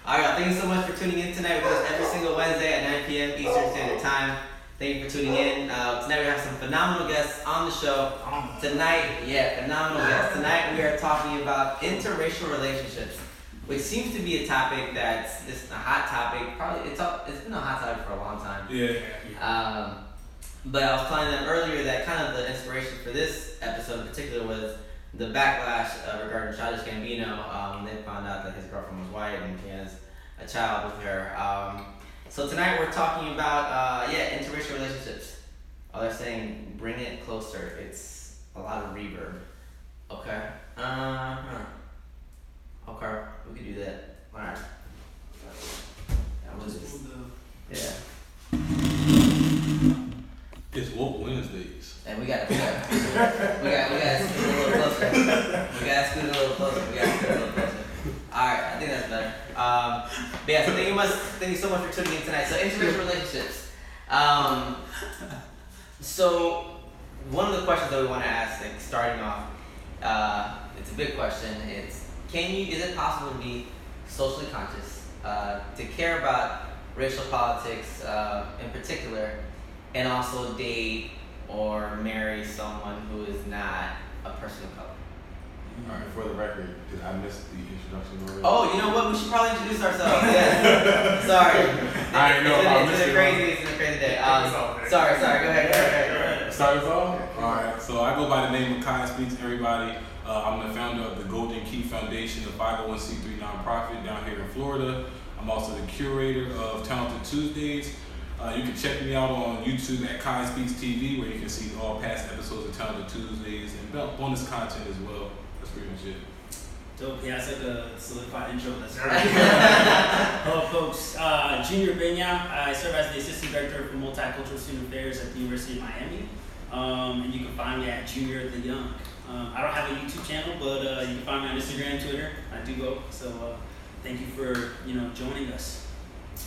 All right, thank you so much for tuning in tonight. We do this every single Wednesday at 9 p.m. Eastern Standard Time. Thank you for tuning in. Tonight we have some phenomenal guests on the show. Phenomenal guests. Tonight we are talking about interracial relationships, which seems to be a topic that's just a hot topic. Probably it's been a hot topic for a long time. Yeah. But I was telling them earlier that kind of the inspiration for this episode in particular was the backlash regarding Childish Gambino when they found out that his girlfriend was white and he has a child with her. So tonight we're talking about interracial relationships. Oh, they're saying bring it closer. It's a lot of reverb. Okay. Okay, we can do that. All right. It's WokeWednesdays. And we gotta scoot a little closer. We gotta scoot a little closer. Alright, I think that's better. But yeah, so thank you so much for tuning in tonight. So interracial relationships. So one of the questions that we want to ask, like starting off, it's a big question. Is it possible to be socially conscious, to care about racial politics in particular, and also date or marry someone who is not a person of color? Alright, for the record, did I miss the introduction already? Oh, you know what? We should probably introduce ourselves. Yeah. Sorry. It's been a crazy day. Sorry. Go ahead. Start us off? Alright, so I go by the name of Kai Speaks Everybody. I'm the founder of the Golden Key Foundation, a 501c3 nonprofit down here in Florida. I'm also the curator of Talented Tuesdays. You can check me out on YouTube at Kai Speaks TV, where you can see all past episodes of Talented Tuesdays and bonus content as well. That's pretty much it. Dope. Yeah, it's like a solidified intro. That's great. Hello, folks. Junior Benya. I serve as the Assistant Director for Multicultural Student Affairs at the University of Miami. And you can find me at Junior the Young. I don't have a YouTube channel, but you can find me on Instagram, Twitter. I do both. So thank you for joining us.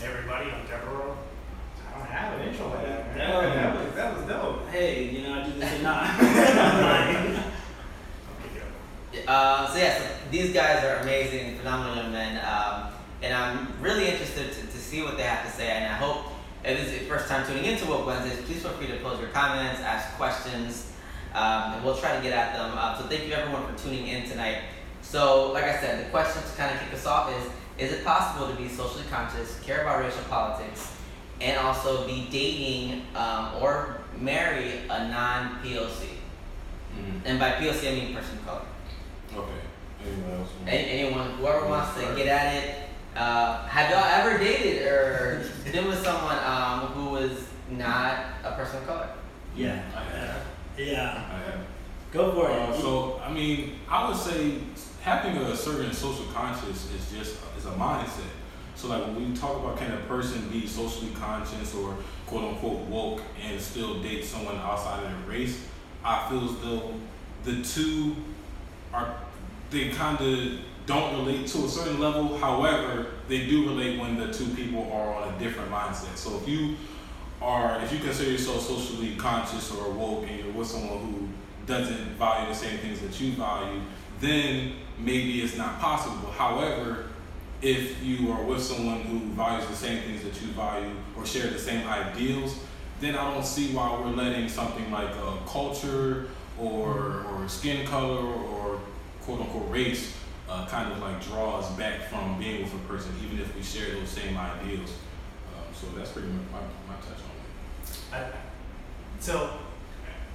Hey everybody, I'm Deborah. I don't have an intro like that. That was dope. Hey, I do this or not. So these guys are amazing, phenomenal young men, and I'm really interested to see what they have to say. And I hope if this is your first time tuning into Woke Wednesdays, please feel free to post your comments, ask questions, and we'll try to get at them. So thank you everyone for tuning in tonight. So like I said, the question to kind of kick us off is it possible to be socially conscious, care about racial politics, and also be dating or marry a non-POC? Mm-hmm. And by POC I mean person of color. Okay. Anyone else? Anyone, whoever wants to get at it. Have y'all ever dated or been with someone who was not a person of color? Yeah. I have. Yeah. I have. Go for it. So, I would say having a certain social conscience is a mindset. So, like when we talk about can a person be socially conscious or quote unquote woke and still date someone outside of their race, I feel as though the two they kind of don't relate to a certain level. However, they do relate when the two people are on a different mindset. So if you consider yourself socially conscious or woke and you're with someone who doesn't value the same things that you value, then maybe it's not possible. However, if you are with someone who values the same things that you value or share the same ideals, then I don't see why we're letting something like culture or skin color or quote unquote race kind of like draw us back from being with a person, even if we share those same ideals. So that's pretty much my touch on it. So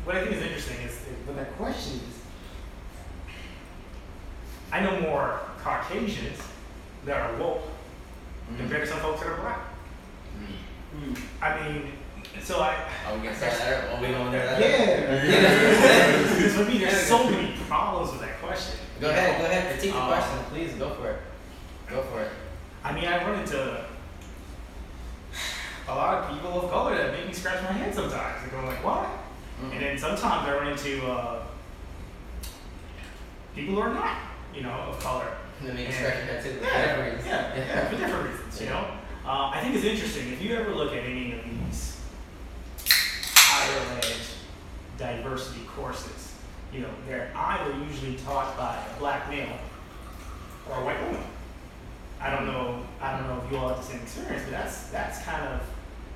what I think is interesting is when that question is, I know more Caucasians that are woke compared to some folks that are black. I mean, so Are we gonna say that? Are we going there? Yeah. Because for me, there's so many problems with that question. Go ahead. Critique the question, please. Go for it. I mean, I run into a lot of people of color that make me scratch my head sometimes. They're going like, what? Mm-hmm. And then sometimes I run into people who are not, of color. They make you scratch your head too. Yeah, for different reasons, I think it's interesting. If you ever look at any of these higher ed diversity courses, they're either usually taught by a black male or a white woman. I don't know if you all had the same experience, but that's kind of,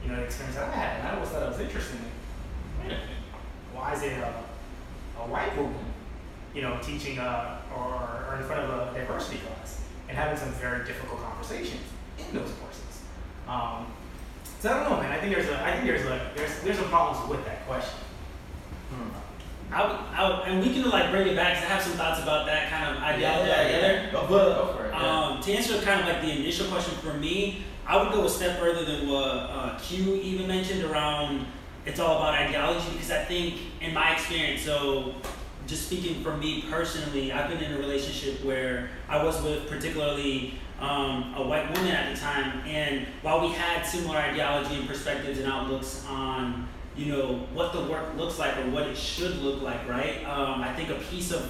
you know, the experience that I had. And I always thought it was interesting. Wait a minute, why is it a white woman, you know, teaching or in front of a diversity class and having some very difficult conversations in those courses? So I don't know, man. I think there's some problems with that question. And we can like bring it back, because I have some thoughts about that kind of ideology Yeah. Go for it. To answer kind of like the initial question for me, I would go a step further than what Q even mentioned around it's all about ideology, because I think in my experience, so just speaking for me personally, I've been in a relationship where I was with particularly a white woman at the time, and while we had similar ideology and perspectives and outlooks on, you know, what the work looks like or what it should look like, right? I think a piece of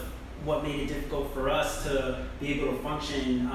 what made it difficult for us to be able to function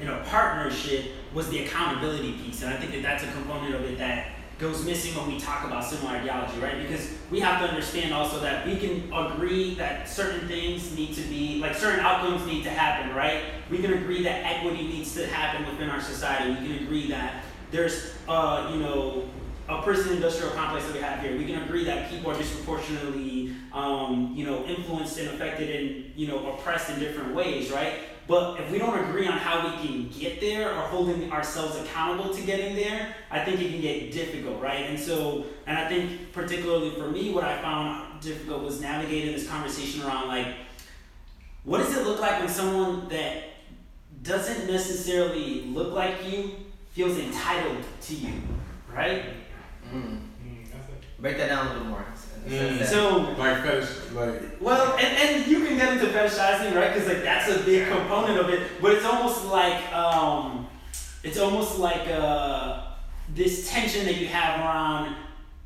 in a partnership was the accountability piece, and I think that that's a component of it that goes missing when we talk about similar ideology, right? Because we have to understand also that we can agree that certain things need to be, like certain outcomes need to happen, right? We can agree that equity needs to happen within our society. We can agree that there's, you know, a prison industrial complex that we have here. We can agree that people are disproportionately, you know, influenced and affected and, you know, oppressed in different ways, right? But if we don't agree on how we can get there or holding ourselves accountable to getting there, I think it can get difficult, right? And I think particularly for me, what I found difficult was navigating this conversation around like, what does it look like when someone that doesn't necessarily look like you feels entitled to you, right? Break that down a little more. So like fetish, like well, and you can get into fetishizing, right? Because like that's a big component of it. But it's almost like this tension that you have around.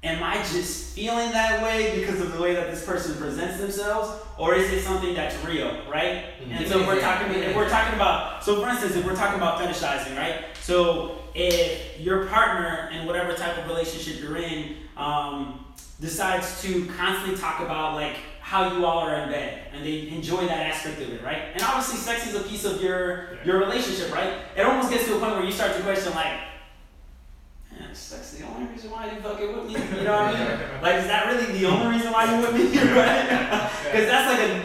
Am I just feeling that way because of the way that this person presents themselves, or is it something that's real, right? And so if we're talking about, so for instance, if we're talking about fetishizing, right? So if your partner in whatever type of relationship you're in decides to constantly talk about like how you all are in bed, and they enjoy that aspect of it, right? And obviously, sex is a piece of your relationship, right? It almost gets to a point where you start to question like, man, sex is the only reason why you fucking with me, you know what I mean? Like, is that really the only reason why you with me, right? Because that's like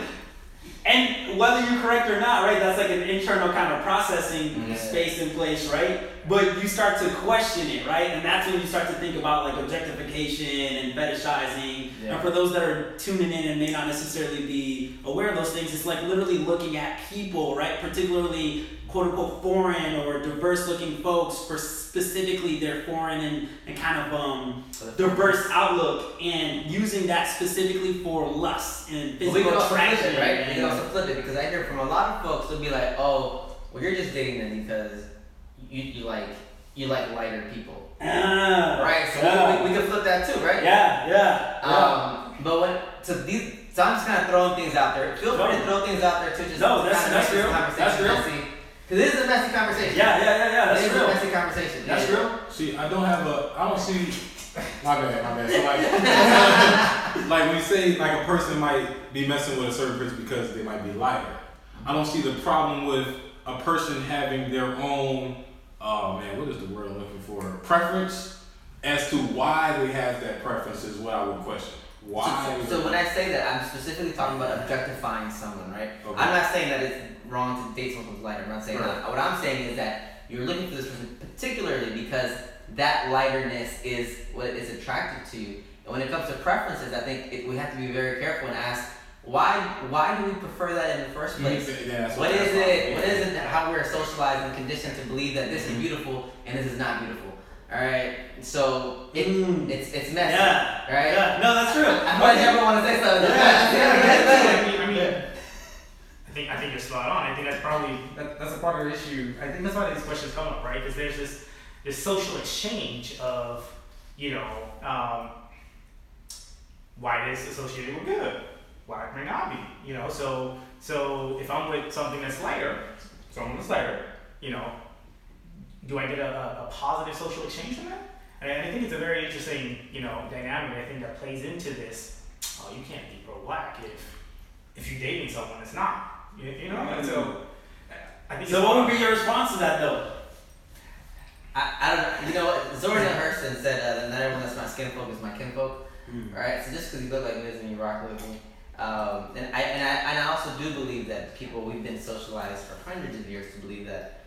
and whether you're correct or not, right, that's like an internal kind of processing space in place, right? But you start to question it, right? And that's when you start to think about like objectification and fetishizing. And for those that are tuning in and may not necessarily be aware of those things, it's like literally looking at people, right? Particularly quote unquote foreign or diverse looking folks for specifically their foreign and kind of diverse outlook, and using that specifically for lust and physical attraction. Right? We can also flip it, because I hear from a lot of folks who'll be like, oh, well, you're just dating them because you like lighter people. Right? So we can flip that too, right? But so I'm just kind of throwing things out there. Feel free to throw things out there too. Just that's real. That's real. Because it is a messy conversation. Yeah. That's real. It is real. a messy conversation. That's real. See, I don't see. My bad. So like when you say like a person might be messing with a certain person because they might be lighter, I don't see the problem with a person having their own, what is the word I'm looking for? Preference as to why they have that preference is what I would question. Why? So when I say that, I'm specifically talking about objectifying someone, right? Okay. I'm not saying that it's wrong to date someone who's lighter. I'm not saying that. What I'm saying is that you're looking for this person particularly because that lighterness is what is attractive to you. And when it comes to preferences, I think we have to be very careful and ask, why do we prefer that in the first place? What is it how we're socialized and conditioned to believe that this is beautiful and this is not beautiful? Alright, so it's messy, right? Yeah, no, that's true. I never want to say something. I think you're spot on. I think that's probably that's a part of the issue. I think that's why these questions come up, right? Because there's this social exchange of, why this is associated with good, why it may not be, So if I'm with someone that's lighter, do I get a positive social exchange from that? And I think it's a very interesting, dynamic. I think that plays into this. Oh, you can't be pro-black if you're dating someone that's not. And so I think. So what would be your response to that though? I don't. You know what? Zora Neale Hurston said that not everyone that's my skinfolk is my kinfolk. Right. So just because you look like me doesn't mean you rock with me. And I also do believe that we've been socialized for hundreds of years to believe that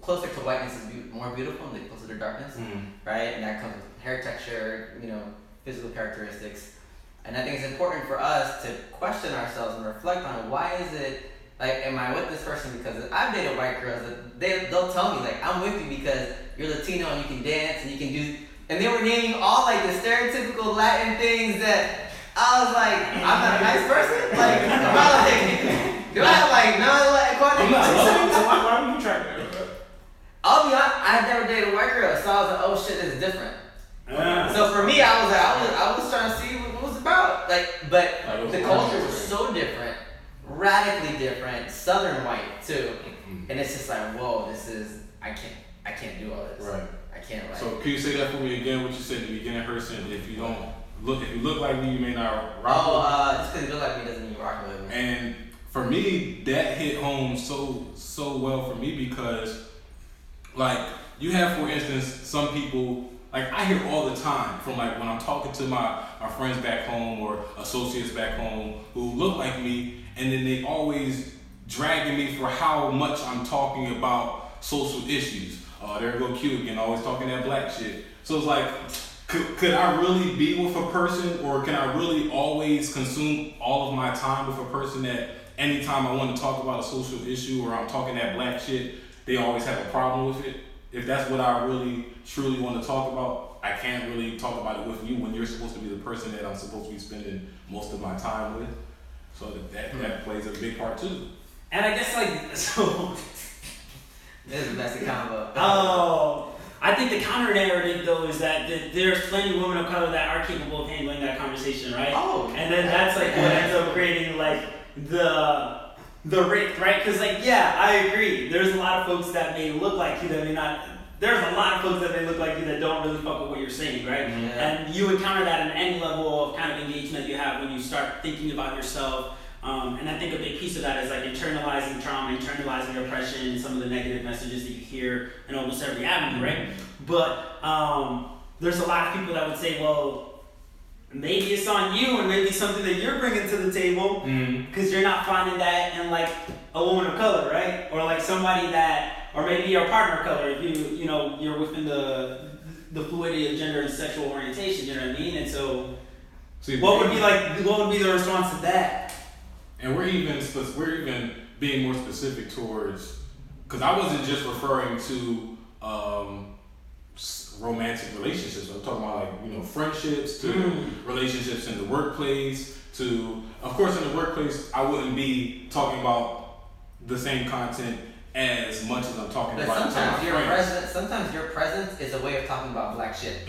closer to whiteness is more beautiful than closer to darkness, right? And that comes with hair texture, physical characteristics. And I think it's important for us to question ourselves and reflect on why is it, like, am I with this person because I've dated white girls that they'll tell me, like, I'm with you because you're Latino and you can dance and you can do, and they were naming all, like, the stereotypical Latin things that I was like, I'm not a nice person? Like, am I like, do I have, like, non-Latin qualities? So why are you trying to? I'll be honest, I've never dated a white girl, so I was like, oh shit, this is different. So for me, I was trying to see what it was about. But the culture was so different, radically different, Southern white too. And it's just like, whoa, I can't do all this. Right. I can't. Like, so can you say that for me again? What you said at the beginning, Hurston? If you look like me, you may not rock with me. Just because you look like me doesn't mean you rock with me. And for me, that hit home so well for me because, like, you have, for instance, some people. Like, I hear all the time from, like, when I'm talking to my friends back home or associates back home who look like me, and then they always dragging me for how much I'm talking about social issues. There go Q again, always talking that black shit. So it's like, could I really be with a person, or can I really always consume all of my time with a person that anytime I want to talk about a social issue or I'm talking that black shit, they always have a problem with it? If that's what I really, truly want to talk about, I can't really talk about it with you when you're supposed to be the person that I'm supposed to be spending most of my time with. So that plays a big part too. And I guess, like, so... This is a messy combo. Oh, I think the counter narrative, though, is that there's plenty of women of color that are capable of handling that conversation, right? Oh. And then that's, like, what ends up creating, like, the rift, right? Because, like, yeah, I agree. There's a lot of folks that may look like you that may not. There's a lot of folks that may look like you that don't really fuck with what you're saying, right? Yeah. And you encounter that in any level of kind of engagement you have when you start thinking about yourself. And I think a big piece of that is, like, internalizing trauma, internalizing oppression, and some of the negative messages that you hear in almost every avenue, right? But there's a lot of people that would say, well, maybe it's on you, and maybe something that you're bringing to the table, because you're not finding that in, like, a woman of color, right? Or, like, somebody that, or maybe your partner of color, if you're within the fluidity of gender and sexual orientation, you know what I mean? And so, what would be the response to that? And we're even being more specific towards, because I wasn't just referring to romantic relationships. I'm talking about, like, friendships, to relationships in the workplace, to, of course, in the workplace, I wouldn't be talking about the same content as much as I'm talking about sometimes your presence is a way of talking about black shit.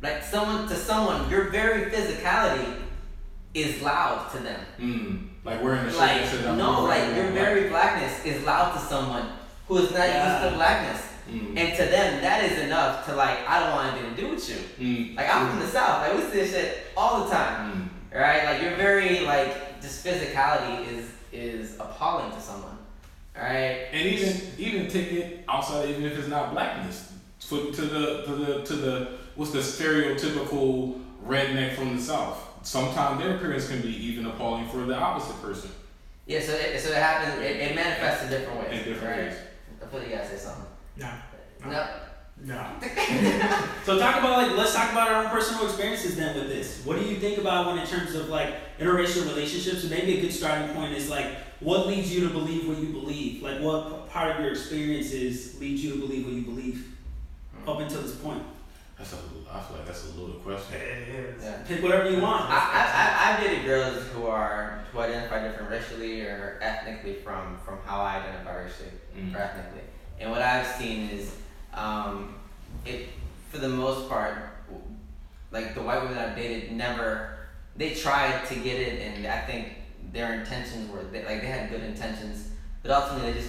Like, to someone, your very physicality is loud to them. Like, we're in the shit. Like, your very blackness is loud to someone who is not used to blackness. And to them, that is enough to, like, I don't want anything to do with you. Like, I'm from the South. Like, we see this shit all the time. Right? Like, your very, like, just physicality is appalling to someone. Right? And even take it outside, even if it's not blackness, to the what's the stereotypical redneck from the South. Sometimes their appearance can be even appalling for the opposite person. Yeah, so it happens. It manifests in different ways. In different ways. I feel like you gotta say something. No. So let's talk about our own personal experiences then with this. What do you think about in terms of, like, interracial relationships? And maybe a good starting point is, like, what leads you to believe what you believe? Like, what part of your experiences leads you to believe what you believe up until this point? I feel like that's a loaded question. It is. Yeah. Pick whatever you want. I've dated girls who identify different racially or ethnically from how I identify racially or ethnically. And what I've seen is, for the most part, like, the white women I've dated they tried to get it, and I think their intentions were, they had good intentions, but ultimately they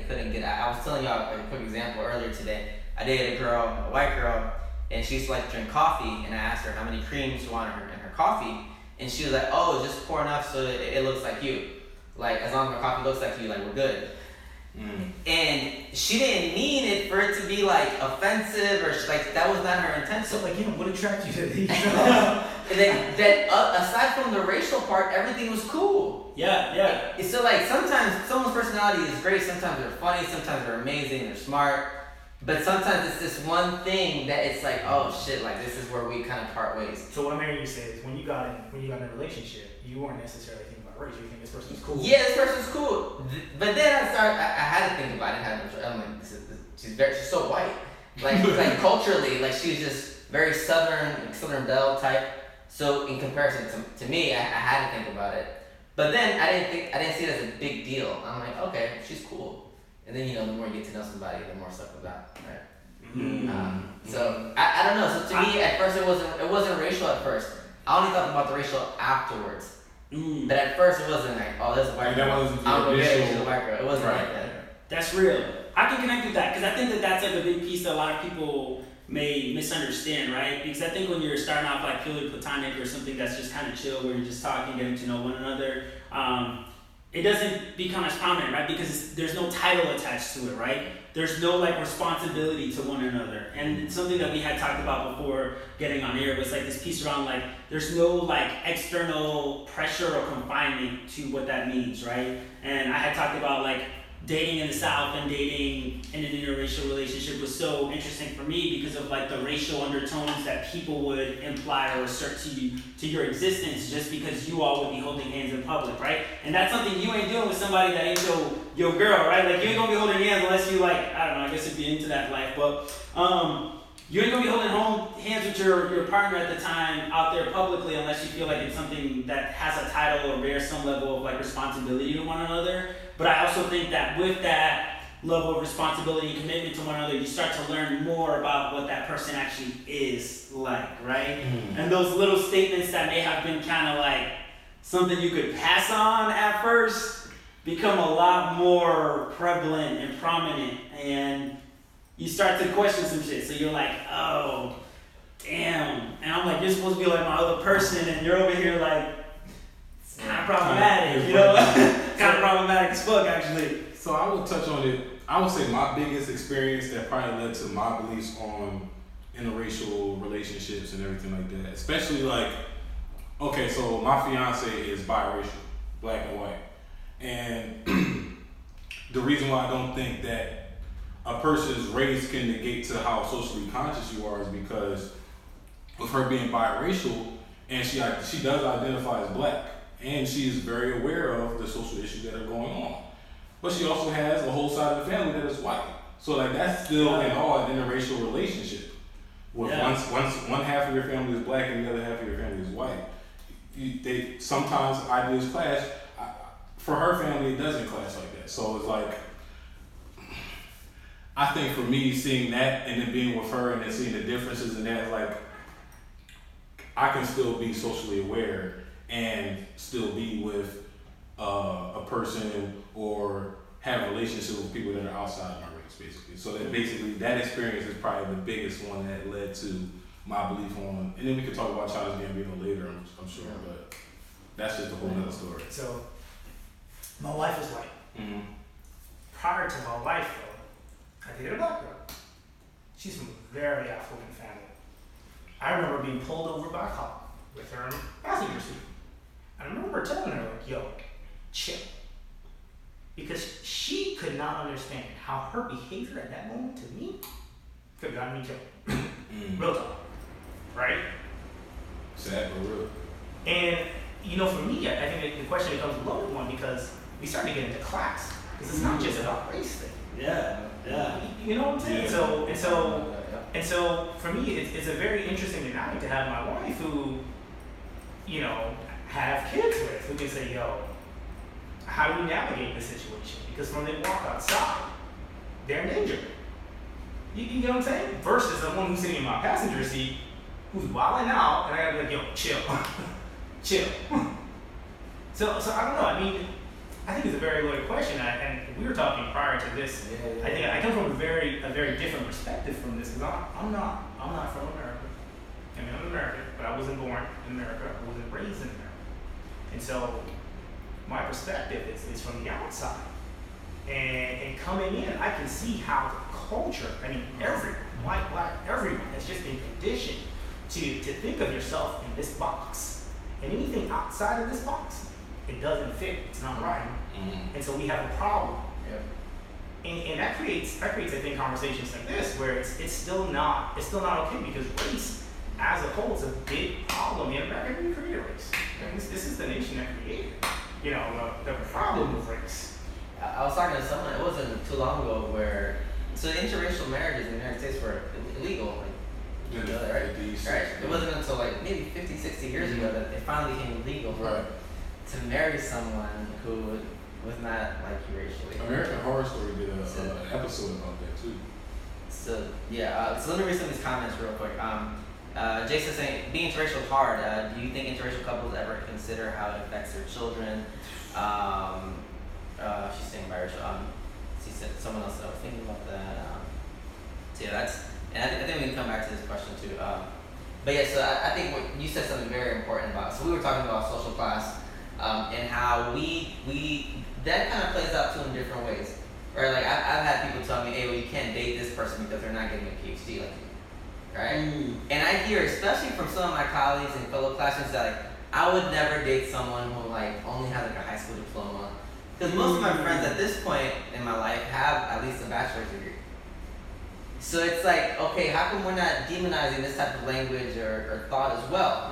couldn't get it. I was telling y'all a quick example earlier today. I dated a white girl, and she used to like to drink coffee, and I asked her how many creams she wanted in her coffee, and she was like, oh, just pour enough so it looks like you. Like, as long as my coffee looks like you, like, we're good. And she didn't mean it for it to be like offensive or like that was not her intention. So like, what attracted you to these? And then aside from the racial part, everything was cool. Yeah. So like sometimes someone's personality is great. Sometimes they're funny. Sometimes they're amazing. They're smart. But sometimes it's this one thing that it's like, oh shit, like this is where we kind of part ways. So what I'm hearing you say is when you got in a relationship, you weren't necessarily thinking about race. You think this person's cool. Yeah, this person's cool. But then I had to think about it. I'm like, she's so white. Like culturally, like she's just very Southern Belle type. So in comparison to me, I had to think about it. But then I didn't see it as a big deal. I'm like, okay, she's cool. And then the more you get to know somebody, the more stuff comes out, right? So I don't know. So to me, at first it wasn't racial at first. I only thought about the racial afterwards. But at first it wasn't like, oh, this is a white girl. I'm gonna get it, she's a white girl. It wasn't like that. That's real. I can connect with that because I think that that's like a big piece that a lot of people may misunderstand, right? Because I think when you're starting off like purely platonic or something that's just kind of chill, where you're just talking, getting to know one another, it doesn't become as prominent, right? Because there's no title attached to it, right? There's no like responsibility to one another. And it's something that we had talked about before getting on air was like this piece around like there's no like external pressure or confinement to what that means, right? And I had talked about like dating in the South and dating in an interracial relationship was so interesting for me because of like the racial undertones that people would imply or assert to your existence just because you all would be holding hands in public, right? And that's something you ain't doing with somebody that ain't your girl, right? Like you ain't gonna be holding hands unless you like, I don't know, I guess if you're into that life, but you ain't gonna be holding hands with your partner at the time out there publicly unless you feel like it's something that has a title or bears some level of like responsibility to one another. But I also think that with that level of responsibility and commitment to one another, you start to learn more about what that person actually is like, right? And those little statements that may have been kind of like something you could pass on at first become a lot more prevalent and prominent, and you start to question some shit. So you're like, oh, damn. And I'm like, you're supposed to be like my other person, and you're over here like, it's kind of problematic, you know? Kind of problematic as fuck, actually. So I would touch on it. I would say my biggest experience that probably led to my beliefs on interracial relationships and everything like that. Especially like, okay, so my fiance is biracial, black and white. And the reason why I don't think that a person's race can negate to how socially conscious you are is because of her being biracial, and she does identify as black. And she is very aware of the social issues that are going on. But she also has a whole side of the family that is white. So like that's still in all an interracial relationship. With one half of your family is black and the other half of your family is white. They sometimes ideas clash. For her family, it doesn't clash like that. So it's like, I think for me, seeing that and then being with her and then seeing the differences in that, like, I can still be socially aware and still be with a person or have relationships with people that are outside of my race, basically. So that basically that experience is probably the biggest one that led to my belief on. And then we could talk about Childish Gambino later, I'm sure, but that's just a whole other story. So my wife is white. Prior to my wife, though, I dated a black girl. She's from a very affluent family. I remember being pulled over by a cop with her in the passenger seat. I remember telling her, like, yo, chill. Because she could not understand how her behavior at that moment to me could have gotten me killed. Real talk. Right? Sad but real. And, for me, I think the question becomes a loaded one because we start to get into class. Because it's not just about race thing. Yeah. You know what I'm saying? Yeah. And so for me, it's a very interesting dynamic to have my wife who, have kids with, who can say, yo, how do we navigate this situation? Because when they walk outside, they're in danger. You get what I'm saying? Versus the one who's sitting in my passenger seat, who's wilding out, and I gotta be like, yo, chill. Chill. So I don't know. I mean, I think it's a very loaded question, and we were talking prior to this. I think I come from a very different perspective from this because I'm not from America. I mean, I'm American, but I wasn't born in America. I wasn't raised in America, and so my perspective is from the outside. And coming in, I can see how the culture, I mean, everyone, white, black, everyone has just been conditioned to think of yourself in this box. And anything outside of this box, it doesn't fit, it's not right. And so we have a problem. Yep. And that creates I think conversations like this where it's still not okay, because race as a whole is a big problem in America. We created race. And this is the nation that created, the problem of race. I was talking to someone, it wasn't too long ago, where interracial marriages in the United States were illegal. Right? Right. It wasn't until like maybe 50, 60 years ago that it finally became legal to marry someone who was not like you racially. American Horror Story did an episode about that too. So let me read some of these comments real quick. Jason's saying, being interracial is hard. Do you think interracial couples ever consider how it affects their children? She's saying biracial. She said someone else that was thinking about that. I think we can come back to this question too. But yeah, so I think what you said something very important about. So we were talking about social class and how we that kind of plays out too in different ways. Right? Like I've had people tell me, hey, well, you can't date this person because they're not getting a PhD like you. Right? And I hear, especially from some of my colleagues and fellow classmates, that like I would never date someone who like only has like a high school diploma. Because most of my friends at this point in my life have at least a bachelor's degree. So it's like, okay, how come we're not demonizing this type of language or thought as well?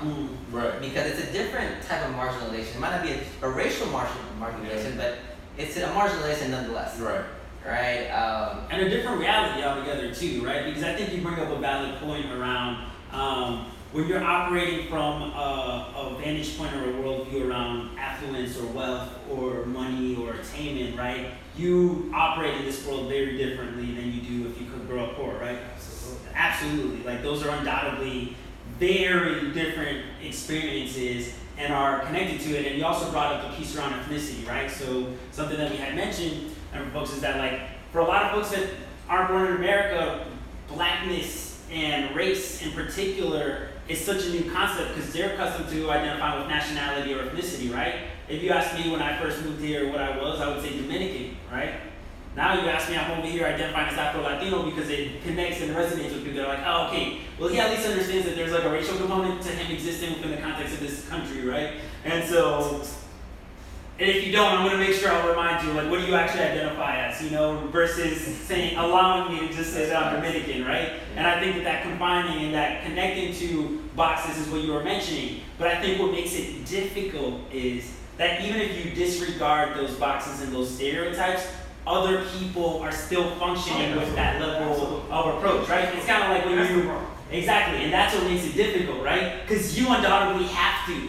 Right. Because it's a different type of marginalization. It might not be a racial marginalization, but it's a marginalization nonetheless. Right. Right. And a different reality altogether too, right? Because I think you bring up a valid point around when you're operating from a vantage point or a worldview around affluence or wealth or money or attainment, right? You operate in this world very differently than you do if you could grow up poor, right? Absolutely. Like those are undoubtedly very different experiences and are connected to it. And you also brought up the piece around ethnicity, right? So something that we had mentioned, and for folks, is that like for a lot of folks that aren't born in America, blackness and race in particular is such a new concept because they're accustomed to identifying with nationality or ethnicity, right? If you asked me when I first moved here what I would say Dominican, right? Now you ask me, I'm over here identifying as Afro-Latino because it connects and resonates with people. They're like, oh, okay, well, he at least understands that there's like a racial component to him existing within the context of this country, right? And so, and if you don't, I'm going to make sure I'll remind you, like, what do you actually identify as, versus saying, allowing me to just say that I'm Dominican, right? And I think that combining and that connecting to boxes is what you were mentioning. But I think what makes it difficult is that even if you disregard those boxes and those stereotypes, other people are still functioning with that level of approach, right? It's kind of like when you, exactly, and that's what makes it difficult, right? Because you undoubtedly have to,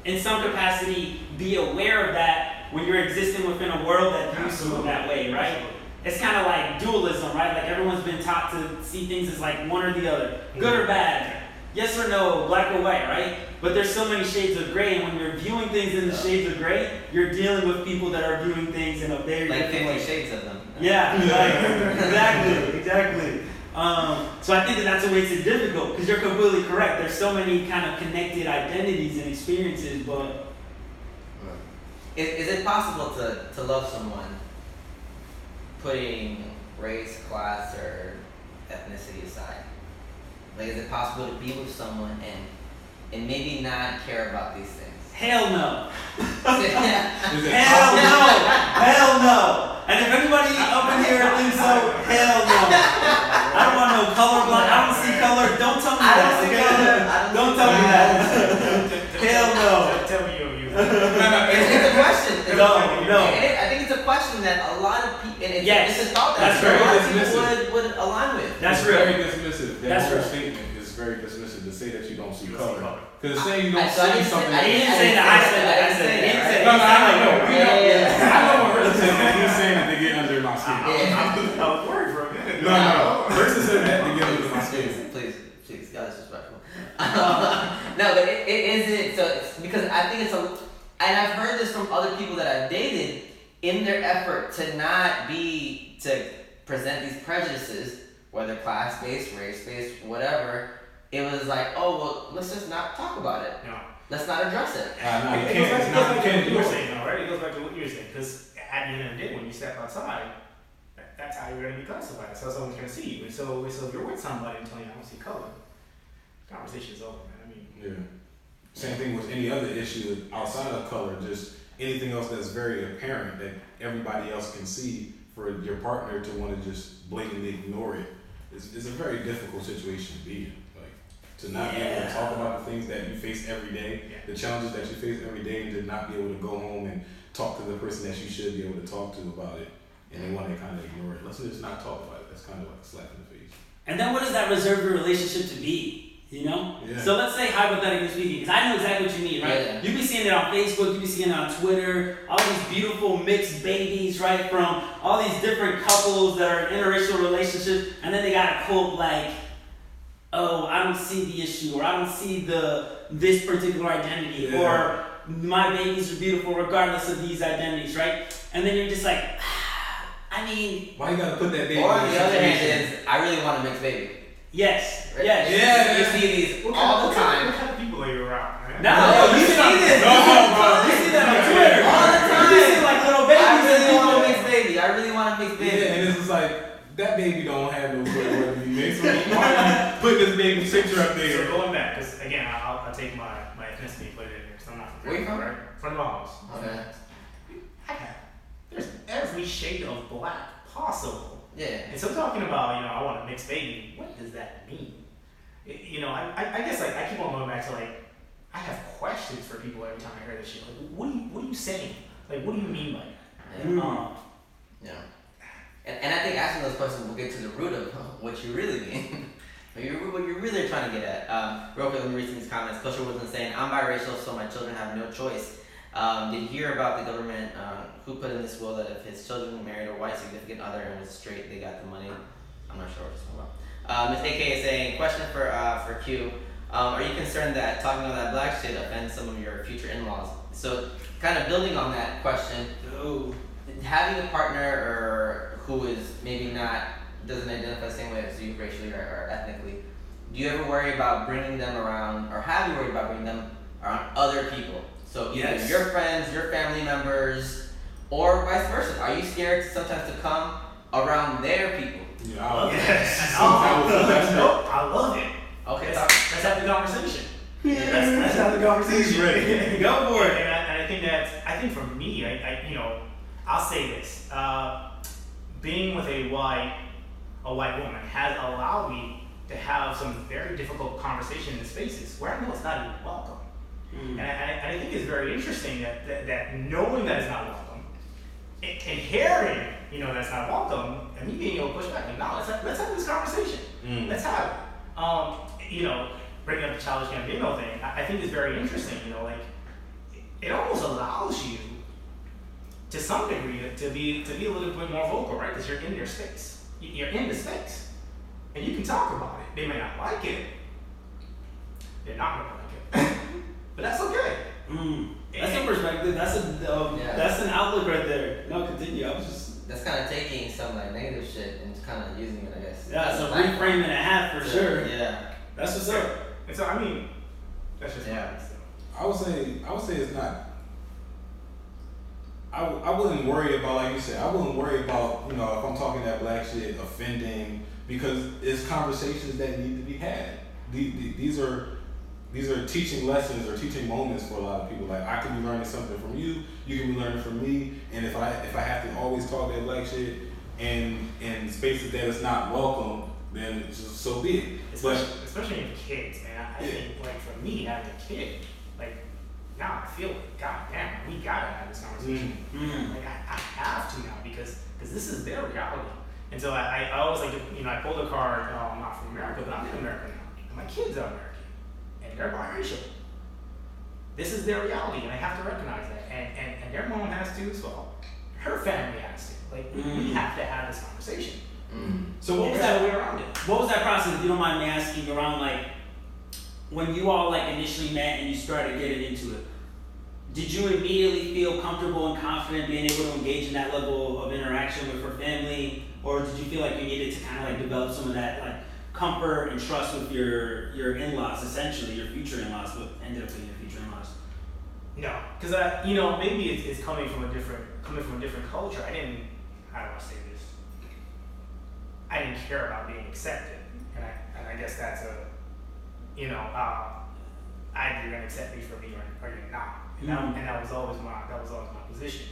in some capacity, be aware of that when you're existing within a world that views you that way, right? It's kind of like dualism, right? Like everyone's been taught to see things as like one or the other, good or bad, yes or no, black or white, right? But there's so many shades of gray, and when you're viewing things in the shades of gray, you're dealing with people that are viewing things in a very like different 50 shades of them. Yeah, exactly. So I think that's what makes it difficult, because you're completely correct. There's so many kind of connected identities and experiences, but is it possible to love someone putting race, class, or ethnicity aside? Like, is it possible to be with someone and maybe not care about these things? Hell no. Hell no. Hell no. And if anybody up in here thinks so, hell no. I don't want no colorblind. I don't see color. Don't tell me that. Okay? Don't tell me that. Hell no. Tell me you. It's a question. No. I think it's a question that a lot of people, and yes, it's a thought that's that a lot of dismissive. people would align with. That's real. real. Very dismissive. That That's whole real. statement is very dismissive to say that you don't see You don't see color. color. Because saying you don't So I see didn't something. say- He didn't say that. I said that. I said He didn't say No, I know. Yeah. I know what Versa said. He's saying that they get under my skin. Yeah. I was worried for a minute. No. Versa said that they get under my skin. Please, God, disrespectful. No, but it isn't. So it's because I think and I've heard this from other people that I've dated in their effort to present these prejudices, whether class-based, race-based, whatever. It was like, oh well, let's just not talk about it. No. Let's not address it. No, you It can't. goes back to what you were do it. saying, though, right? It goes back to what you were saying, because at the end of the day, when you step outside, that's how you're going to be classified. That's how someone's going to see you. And so if you're with somebody and telling you I don't see color, conversation is over, man. I mean, Yeah. Same thing with any other issue outside of color, just anything else that's very apparent that everybody else can see, for your partner to want to just blatantly ignore it is a very difficult situation to be in. Like, to not be able to talk about the things that you face every day, the challenges that you face every day, and to not be able to go home and talk to the person that you should be able to talk to about it, and they want to kind of ignore it. Let's just not talk about it. That's kind of like a slap in the face. And then what does that reserve your relationship to be? You know? Yeah. So let's say hypothetically speaking, because I know exactly what you mean, right? Yeah. You be seeing it on Facebook, you be seeing it on Twitter, all these beautiful mixed babies, right? From all these different couples that are in interracial relationships, and then they got a quote like, oh, I don't see the issue, or I don't see this particular identity, or my babies are beautiful regardless of these identities, right? And then you're just like, I mean... Why you gotta put that baby Or in the the other hand situation? is, I really want a mixed baby. Yes, Right? yes. You see these all the time. What kind of people are you around, man? No, you see this. You see that on Twitter all the time. You see like little babies. I really and want a people- mixed baby. I really want a mixed baby. Yeah, and it's just like, that baby don't have no choice whether to be mixed. Why you put this baby picture up So there? going back, because again, I'll take my ethnicity and put it in here, because I'm not from Where you from? right? From the Bahamas. Okay. There's every shade of black possible. Yeah. And so talking about, I want a mixed baby, what does that mean? I guess like I keep on going back to like, I have questions for people every time I hear this shit. Like, what are you saying? Like, what do you mean by that? Yeah. And I think asking those questions will get to the root of what you really mean. what you're really trying to get at. Real quick, let me read some of these comments. Coach wasn't saying, I'm biracial, so my children have no choice. Did you hear about the government who put in this will that if his children married a white significant other and was straight, they got the money? I'm not sure what this is about. Ms. AK is saying, question for Q. Are you concerned that talking about that black shit offends some of your future in-laws? So kind of building on that question, having a partner or who is maybe doesn't identify the same way as you racially or ethnically, do you ever worry about bringing them around, or have you worried about bringing them around other people? So either your friends, your family members, or vice versa. Are you scared sometimes to come around their people? Yeah, I love Yes. I love it. Okay, Let's have the conversation. Let's have the conversation. ready. Go for it. And I think for me, I'll say this. Being with a white woman has allowed me to have some very difficult conversation in spaces where I know it's not even welcome. And I think it's very interesting that knowing that it's not welcome, and hearing, that's not welcome, and me being able to push back, like, no, let's have this conversation. Let's have it. Bringing up the Childish Gambino thing, I think is very interesting. It almost allows you, to some degree, to be a little bit more vocal, right? Because you're in your space. You're in the space, and you can talk about it. They may not like it. They're not gonna like it, but that's okay. That's a perspective. That's an outlook right there. No, continue. I was just. That's kind of taking some like negative shit and kind of using it, I guess. Yeah, it's a reframe and a half for sure. Yeah. That's what's up. And so that's just I would say it's not. I wouldn't worry about, like you said, I wouldn't worry about, if I'm talking that black shit offending, because it's conversations that need to be had. These are teaching lessons or teaching moments for a lot of people. Like, I could be learning something from you, you can be learning from me, and if I have to always talk that black shit in spaces that is not welcome, then just so be it. Especially in kids, man. I think, like, for me, having a kid, like, now I feel like, God damn, we gotta have this conversation. Like, I have to now, because this is their reality. And so I always like to, I pull the card, I'm not from America, but I'm in America now. And my kids are American. And they're biracial. This is their reality, and I have to recognize that. And their mom has to as well. Her family has to. Like, we have to have this conversation. So what was that way around it? What was that process, if you don't mind me asking, around like when you all like initially met and you started getting into it? Did you immediately feel comfortable and confident being able to engage in that level of interaction with her family, or did you feel like you needed to kind of like develop some of that like comfort and trust with your in-laws, essentially your future in-laws, what ended up being your future in-laws? No, because maybe it's coming from a different culture. How do I say this? I didn't care about being accepted, and I guess that's either you're gonna accept me for me or you're not, and that was always my position.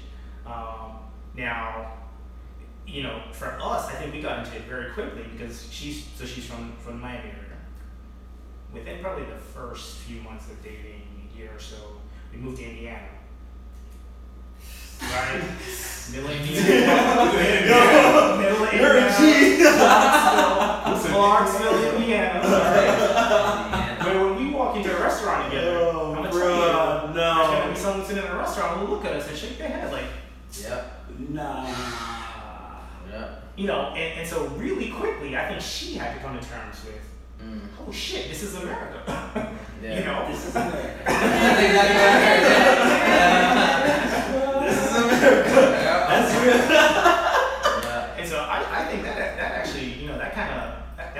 Now, for us, I think we got into it very quickly because she's from the Miami area. Within probably the first few months of dating, a year or so, we moved to Indiana. Right? Middle of Indiana. Clarksville, Indiana. Right? But when we walk into a restaurant together, I'm gonna tell you, there's gonna be someone sitting in a restaurant who will look at us and shake their head like, yep. Nah. Yep. And so really quickly, I think she had to come to terms with, oh shit, this is America. Yeah. This is America. That's exactly what I heard. This is America. Yep. That's real. Yeah. And so I think that actually, that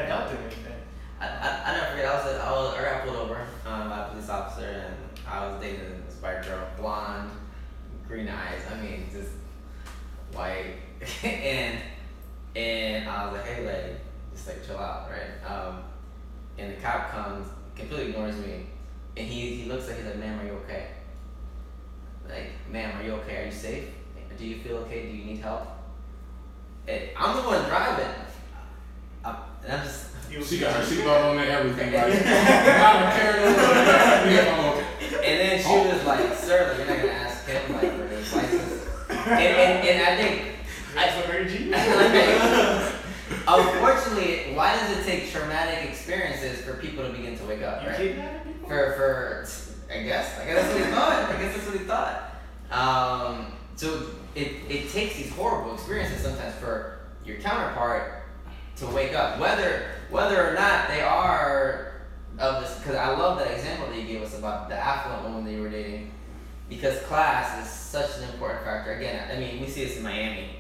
helped with anything. I never forget. I got pulled over by a police officer, and I was dating this white girl, blonde, green eyes. I mean, just white, and I was like, hey, lady, just like chill out, right? And the cop comes, completely ignores me, and he looks like, he's like, ma'am, are you okay? Like, ma'am, are you okay? Are you safe? Do you feel okay? Do you need help? And I'm the one driving. And I'm just. She got her seatbelt on and everything. Like, I don't care. And then she was like, sir, like, you're not gonna ask him like for his license. And I think unfortunately, why does it take traumatic experiences for people to begin to wake up, right? For I guess that's what he thought. I guess that's what he thought. So it takes these horrible experiences sometimes for your counterpart to wake up, whether or not they are of this. Because I love that example that you gave us about the affluent woman that you were dating, because class is such an important factor. Again, I mean, we see this in Miami.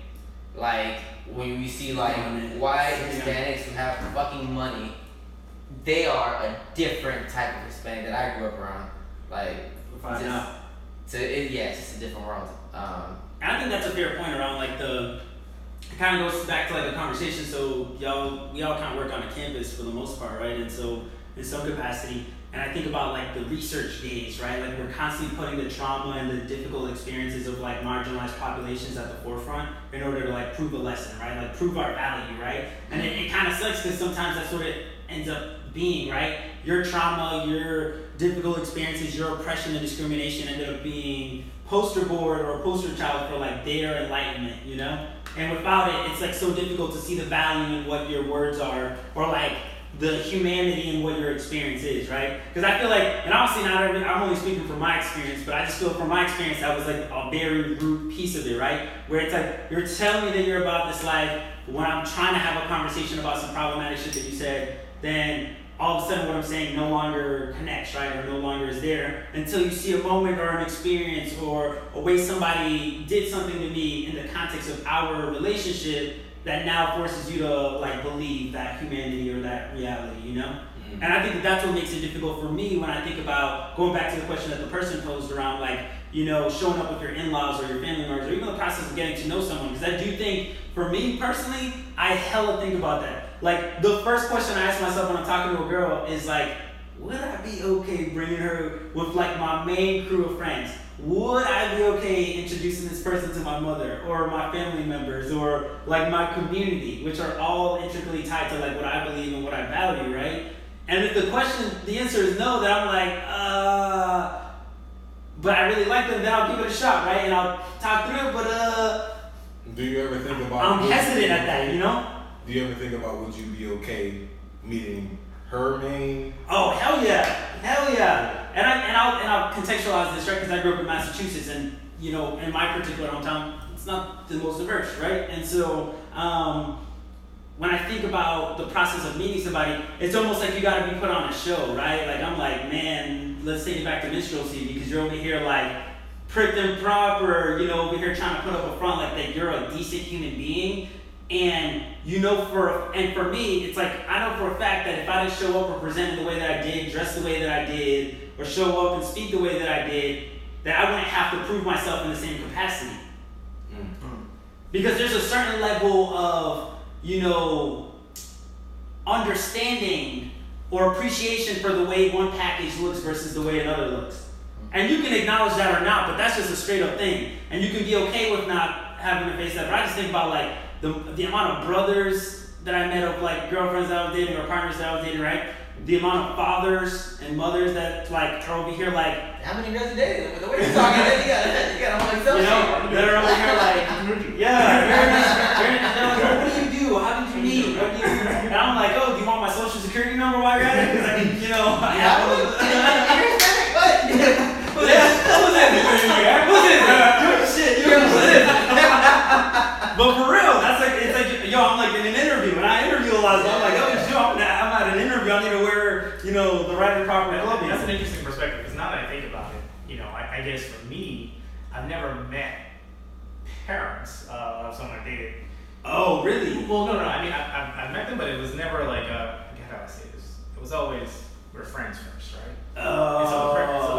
Like, when we see, like, white Hispanics who have fucking money, they are a different type of Hispanic that I grew up around. Like, it's just a different world. And I think that's a fair point around, like, it kind of goes back to, like, a conversation. So, we all kind of work on a campus for the most part, right? And so, in some capacity, and I think about, like, the research days, right? Like, we're constantly putting the trauma and the difficult experiences of, like, marginalized populations at the forefront in order to, like, prove a lesson, right? Like, prove our value, right? And it kind of sucks because sometimes that's what it ends up being, right? Your trauma, your difficult experiences, your oppression and discrimination ended up being poster board or poster child for, like, their enlightenment, you know? And without it, it's, like, so difficult to see the value in what your words are, or, like, the humanity in what your experience is, right? Because I feel like, and obviously I'm only speaking from my experience, but I just feel from my experience that was like a very root piece of it, right? Where it's like, you're telling me that you're about this life, but when I'm trying to have a conversation about some problematic shit that you said, then all of a sudden what I'm saying no longer connects, right? Or no longer is there until you see a moment or an experience or a way somebody did something to me in the context of our relationship that now forces you to, like, believe that humanity or that reality, you know? Mm-hmm. And I think that's what makes it difficult for me when I think about going back to the question that the person posed around, like, showing up with your in-laws or your family members, or even the process of getting to know someone. Because I do think, for me personally, I hella think about that. Like, the first question I ask myself when I'm talking to a girl is, like, would I be okay bringing her with, like, my main crew of friends? Would I be okay introducing this person to my mother or my family members or, like, my community, which are all intricately tied to, like, what I believe and what I value, right? And if the answer is no, then I'm like, but I really like them, then I'll give it a shot, right? And I'll talk through it, but do you ever think about? I'm hesitant at that, you know? Do you ever think about would you be okay meeting her main? Oh, hell yeah. And I'll contextualize this, right? Because I grew up in Massachusetts, and in my particular hometown, it's not the most diverse, right? And so when I think about the process of meeting somebody, it's almost like you got to be put on a show, right? Like, I'm like, man, let's take it back to minstrelsy, because you're over here like pricked and proper, over here trying to put up a front like that you're a decent human being. And for me, it's like, I know for a fact that if I didn't show up or present in the way that I did, dress the way that I did, or show up and speak the way that I did, that I wouldn't have to prove myself in the same capacity. Because there's a certain level of, understanding or appreciation for the way one package looks versus the way another looks. And you can acknowledge that or not, but that's just a straight up thing. And you can be okay with not having to face that. But I just think about like the amount of brothers that I met of like girlfriends that I was dating or partners that I was dating, right? The amount of fathers and mothers that like are over here like, how many girls you dated? The way you're talking, you got a whole Excel sheet. That are over here like, yeah, they're like, what do you do? How did you meet? What do you do? And I'm like, oh, do you want my social security number while you're at it? Because I have But for real, that's like, it's like, I'm like in an interview, and I interview a lot, so I'm like, I'm at an interview, I need to wear, the right and proper clothing. That's an interesting perspective, because now that I think about it, I guess for me, I've never met parents of someone I dated. Oh, really? Well, no, I mean, I've met them, but it was never like how do I say this? It was always, we're friends first, right? Oh, so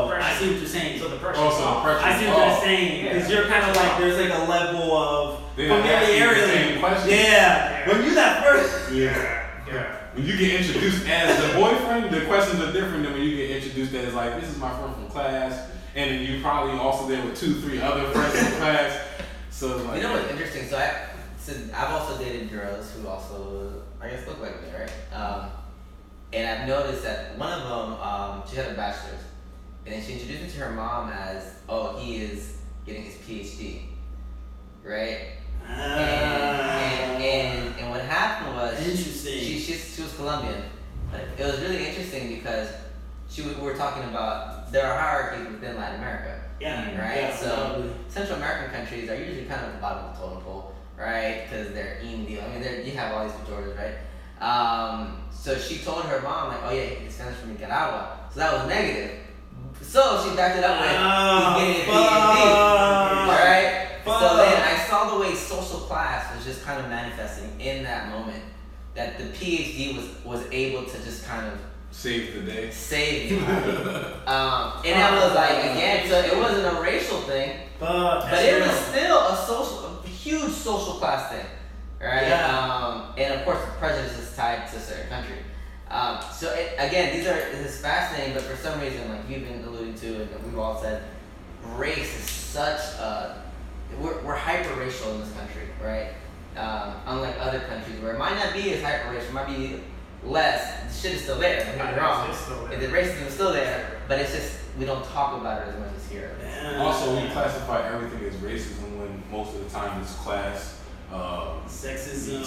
the pressure, I see what you're saying. So the pressure. I see what you're saying, because you're kind of like, there's like a level of familiarity. Yeah. When you that first. Yeah. When you get introduced as the boyfriend, the questions are different than when you get introduced as like, this is my friend from class, and then you probably also there with 2-3 other friends from class. So like, what's interesting? So I've also dated girls who also, I guess, look like me, right? And I've noticed that one of them, she had a bachelor's, and then she introduced me to her mom as, oh, he is getting his PhD, right? And what happened was, she was Colombian, but it was really interesting because we were talking about there are hierarchies within Latin America, right? Yeah, so Central American countries are usually kind of the bottom of the totem pole, right? Because they're Indio. I mean, you have all these majorities, right? So she told her mom, like, oh yeah, he's Spanish from Nicaragua. So that was negative. So she backed it up with, he's getting a PhD, right? So then I saw the way social class was just kind of manifesting in that moment. That the PhD was able to just kind of save the day. And it was like, again, so it wasn't a racial thing, but it was still a huge social class thing, right? Yeah. And of course, prejudice is tied to a certain country. So this is fascinating, but for some reason, like you've been alluding to, and we've all said, race is such we're hyper-racial in this country, right? Unlike other countries where it might not be as hyper-racial, it might be less. The shit is still there, don't get me wrong. The racism is still there, but it's just, we don't talk about it as much as here. Also, we classify everything as racism when most of the time it's class, sexism,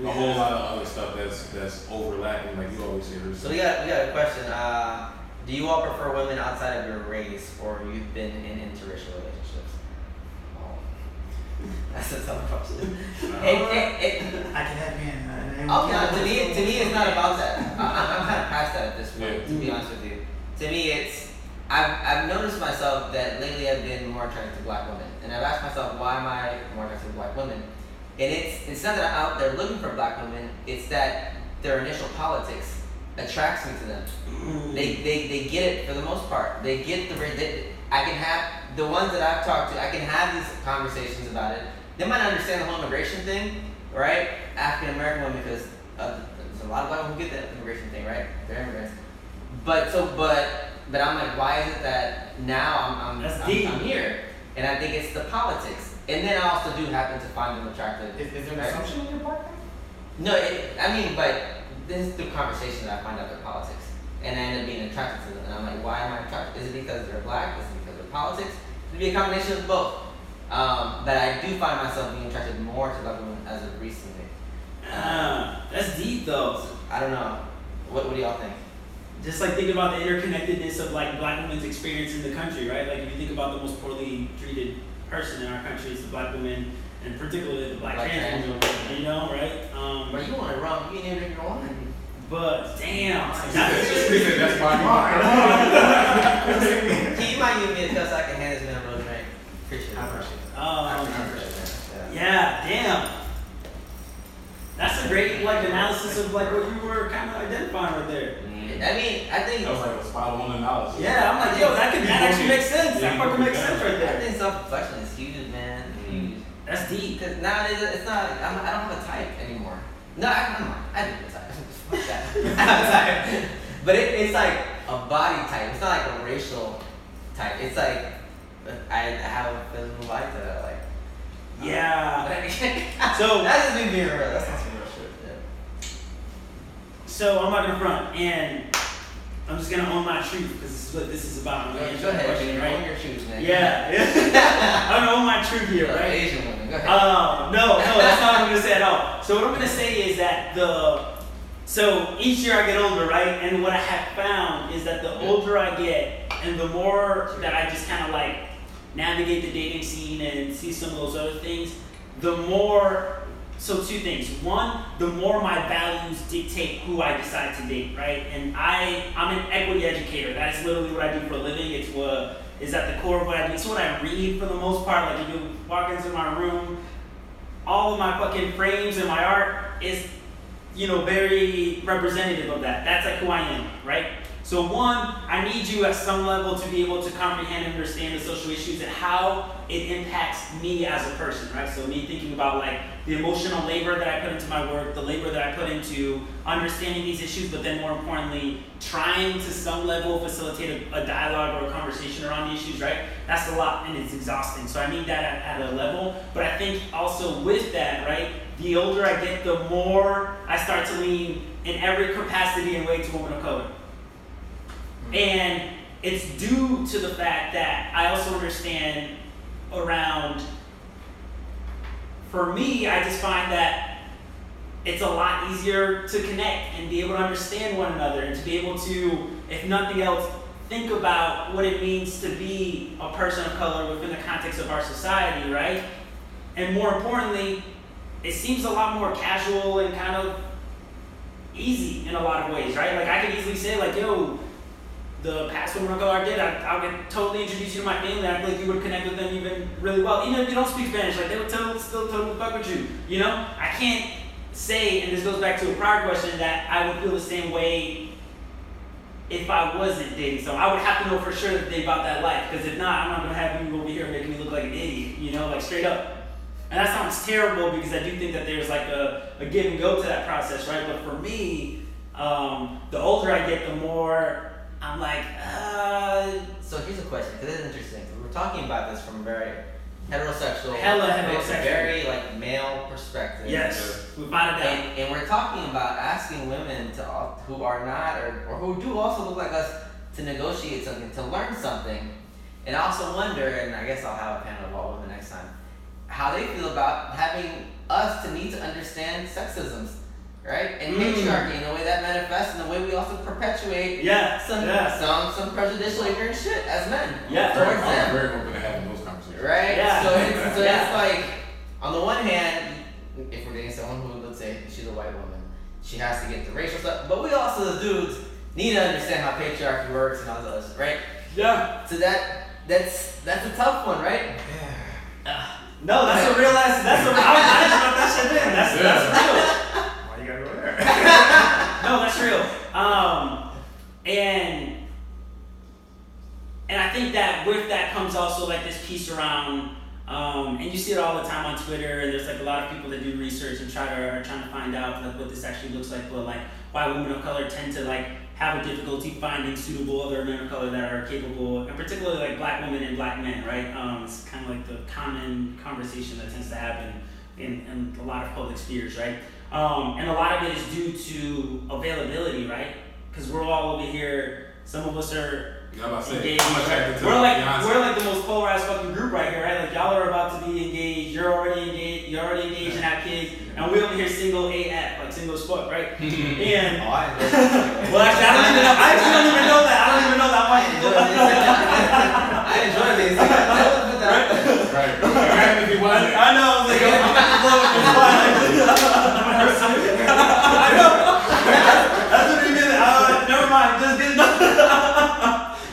a whole lot of other stuff that's overlapping, like you always hear. So we got a question. Do you all prefer women outside of your race, or you've been in interracial relationships? Oh, that's a tough question. I can have men. To me, it's not about that. I'm kind of past that at this point, to be honest with you. To me, it's I've noticed myself that lately I've been more attracted to black women, and I've asked myself, why am I more attracted to black women? And it's not that I'm out there looking for black women. It's that their initial politics attracts me to them. They get it for the most part. They get I can have the ones that I've talked to. I can have these conversations about it. They might not understand the whole immigration thing, right? African American women, because there's a lot of black women who get that immigration thing, right? They're immigrants. But I'm like, why is it that now I'm here? And I think it's the politics. And then I also do happen to find them attractive. Is there an assumption on your part? No, but this is through conversation that I find out their politics. And I end up being attracted to them. And I'm like, why am I attracted? Is it because they're black? Is it because of politics? It could be a combination of both. But I do find myself being attracted more to black women as of recently. That's deep though. I don't know. What do y'all think? Just like thinking about the interconnectedness of like black women's experience in the country, right? Like if you think about the most poorly treated person in our country, it's the black woman, and particularly the black trans woman, right? But you want to run, you ain't even one. But damn, that's my mind. Can you mind giving me a cuss I can hand this man a road drink? Appreciate it. Yeah, damn. That's a great like analysis of like what you were kind of identifying right there. I mean, I think. That was like a spot on analogy. Yeah, I'm like, yo, that actually makes sense. That fucking makes sense right I there. think self-reflection is huge, man. Huge. That's deep. Because nowadays it's not. I don't have a type anymore. No, I do have a type. Fuck that. I have a type. But it's like a body type. It's not like a racial type. It's like I have a physical body type. Like. Yeah. So that's just me being real. That's not some real shit. Yeah. So I'm not gonna front, and I'm just gonna own my truth because this is what this is about. Go ahead. Own your truth, man. Yeah. I'm gonna own my truth here, right? Asian women. Go ahead. No, that's not what I'm gonna say at all. So what I'm gonna say is that so each year I get older, right? And what I have found is that the older I get, and the more that I just kind of like navigate the dating scene and see some of those other things, the more. So two things. One, the more my values dictate who I decide to date, right? And I'm an equity educator. That is literally what I do for a living. It's what is at the core of what I do. It's what I read for the most part. Like if you walk into my room, all of my fucking frames and my art is, very representative of that. That's like who I am, right? So one, I need you at some level to be able to comprehend and understand the social issues and how it impacts me as a person, right? So me thinking about like the emotional labor that I put into my work, the labor that I put into understanding these issues, but then more importantly, trying to some level facilitate a dialogue or a conversation around the issues, right? That's a lot and it's exhausting. So I need that at a level, but I think also with that, right, the older I get, the more I start to lean in every capacity and way to women of color. And it's due to the fact that I also understand around, for me, I just find that it's a lot easier to connect and be able to understand one another and to be able to, if nothing else, think about what it means to be a person of color within the context of our society, right? And more importantly, it seems a lot more casual and kind of easy in a lot of ways, right? Like I could easily say like, yo, the past woman of color I did, I would totally introduce you to my family. I feel like you would connect with them even really well. Even if you don't speak Spanish, like they would still totally fuck with you. I can't say, and this goes back to a prior question, that I would feel the same way if I wasn't dating someone. I would have to know for sure that they about that life, because if not, I'm not gonna have you over here making me look like an idiot, like straight up. And that sounds terrible because I do think that there's like a give and go to that process, right? But for me, the older I get, the more I'm like, So here's a question, because it's interesting. We're talking about this from a very heterosexual, very like male perspective. Yes, without a doubt. And we're talking about asking women who are not or who do also look like us to negotiate something, to learn something. And I also wonder, and I guess I'll have a panel of all women next time, how they feel about having us to need to understand sexisms. Right? And patriarchy and the way that manifests and the way we also perpetuate some prejudicial ignorant shit as men. Yeah. Towards I'm them. very open to having those conversations. Right? Yeah. So it's like, on the one hand, if we're dating someone who, let's say, she's a white woman, she has to get the racial stuff, but we also, as dudes, need to understand how patriarchy works and all this other stuff, right? Yeah. So that's a tough one, right? No, that's a real ass. I just wrote that shit in. That's real. Why you gotta go there? No, that's real. And I think that with that comes also like this piece around, and you see it all the time on Twitter, and there's like a lot of people that do research and are trying to find out like what this actually looks like, but like why women of color tend to like have a difficulty finding suitable other men of color that are capable, and particularly like black women and black men, right? It's kind of like the common conversation that tends to happen in a lot of public spheres, right? And a lot of it is due to availability, right? Because we're all over here, some of us are engaged. We're like the most polarized fucking group right here, right? Like y'all are about to be engaged, you're already engaged and have kids, and we over here single AF, like single as fuck, right? And well, actually, I don't even know that. I don't even know that. I enjoy these. Right. I know. I was like, I'm about to blow up your spot. I know. That's what he did. Never mind. Just get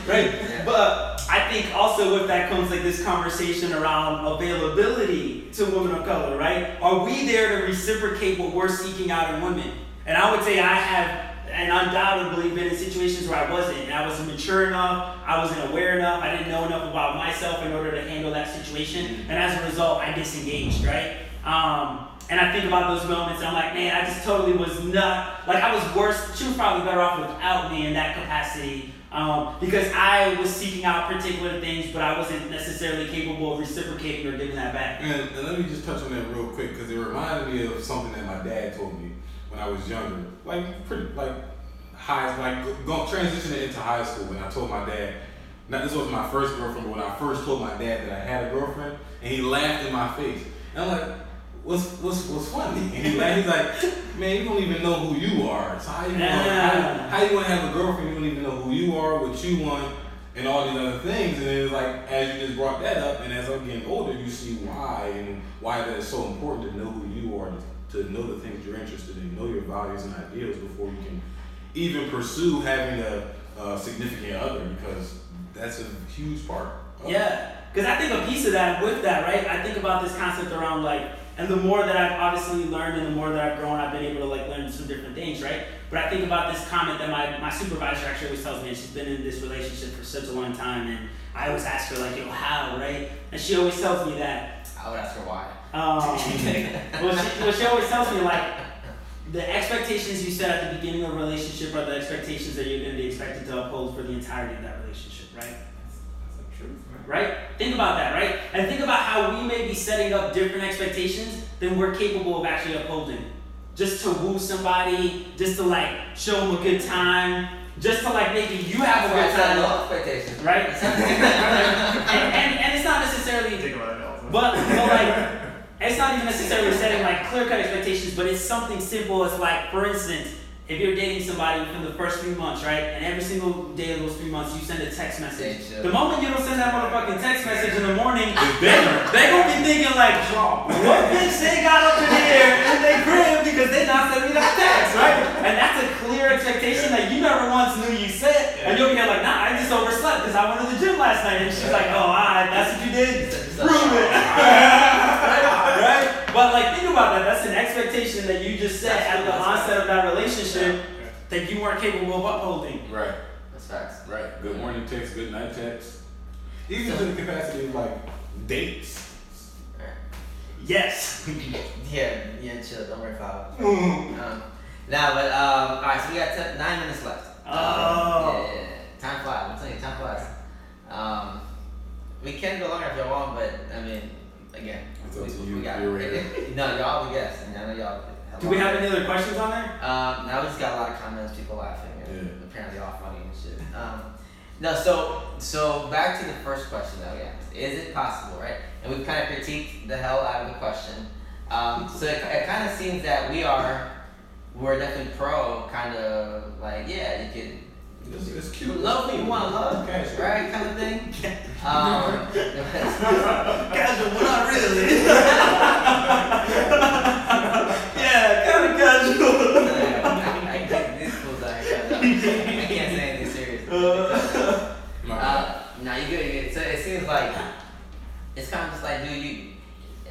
right. Yeah. But I think also with that comes like this conversation around availability to women of color, right? Are we there to reciprocate what we're seeking out in women? And I would say I have and undoubtedly been in situations where I wasn't, and I wasn't mature enough, I wasn't aware enough, I didn't know enough about myself in order to handle that situation, and as a result, I disengaged, right? And I think about those moments, and I'm like, man, I just totally was not, like I was worse, she was probably better off without me in that capacity, because I was seeking out particular things, but I wasn't necessarily capable of reciprocating or giving that back. And let me just touch on that real quick, because it reminded me of something that my dad told me when I was younger, transitioning into high school. When I told my dad, now this wasn't my first girlfriend, but when I first told my dad that I had a girlfriend, and he laughed in my face, and I'm like, what's funny? And he laughed. He's like, man, you don't even know who you are. So how you gonna have a girlfriend? You don't even know who you are, what you want, and all these other things. And then it's like, as you just brought that up, and as I'm getting older, you see why that is so important to know who you are, to know the things you're interested in, know your values and ideals before you can even pursue having a significant other, because that's a huge part. Yeah, because I think a piece of that with that, right? I think about this concept around and the more that I've obviously learned and the more that I've grown, I've been able to learn some different things, right? But I think about this comment that my supervisor actually always tells me, and she's been in this relationship for such a long time, and I always ask her how, right? And she always tells me that. I would ask her why. Well, she always tells me the expectations you set at the beginning of a relationship are the expectations that you're going to be expected to uphold for the entirety of that relationship, right? That's the truth, man. Right? Think about that, right? And think about how we may be setting up different expectations than we're capable of actually upholding. Just to woo somebody, just to show them a good time, just to maybe you have a good time. Low expectations. Right? and it's not necessarily, Think about it also. but it's not even necessarily setting clear-cut expectations, but it's something simple as for instance, if you're dating somebody within the first 3 months, right, and every single day of those 3 months you send a text message. The moment you don't send that motherfucking text message in the morning, they gonna be thinking what bitch they got up in here in their crib because they not sending me that text, right? And that's a clear expectation that you never once knew you set, and you'll be nah, I just overslept because I went to the gym last night, and she's that's what you did? Prove it. Right? But think about that. That's an expectation that you just set at the onset of that relationship that you weren't capable of upholding. Right. That's facts. Right. Good morning text, good night text. Even to the capacity of dates. Yes. Yeah, chill. Don't worry about it. All right, so we got 9 minutes left. Yeah. Time flies. I'm telling you, time flies. We can go longer if y'all want, but again, we got it. No, y'all the guests, and I know y'all. Do we have any other questions on there? Now we just got a lot of comments, people laughing, and apparently all funny and shit. So back to the first question that we asked: is it possible, right? And we've kind of critiqued the hell out of the question. So it kind of seems that we're definitely pro, kind of you can. It's cute. Love who you want to love, right? Kind of thing. Casual, but not really. Yeah, kind of casual. I get these fools out here. I can't say anything serious. No, you good. So it seems it's kind of just dude,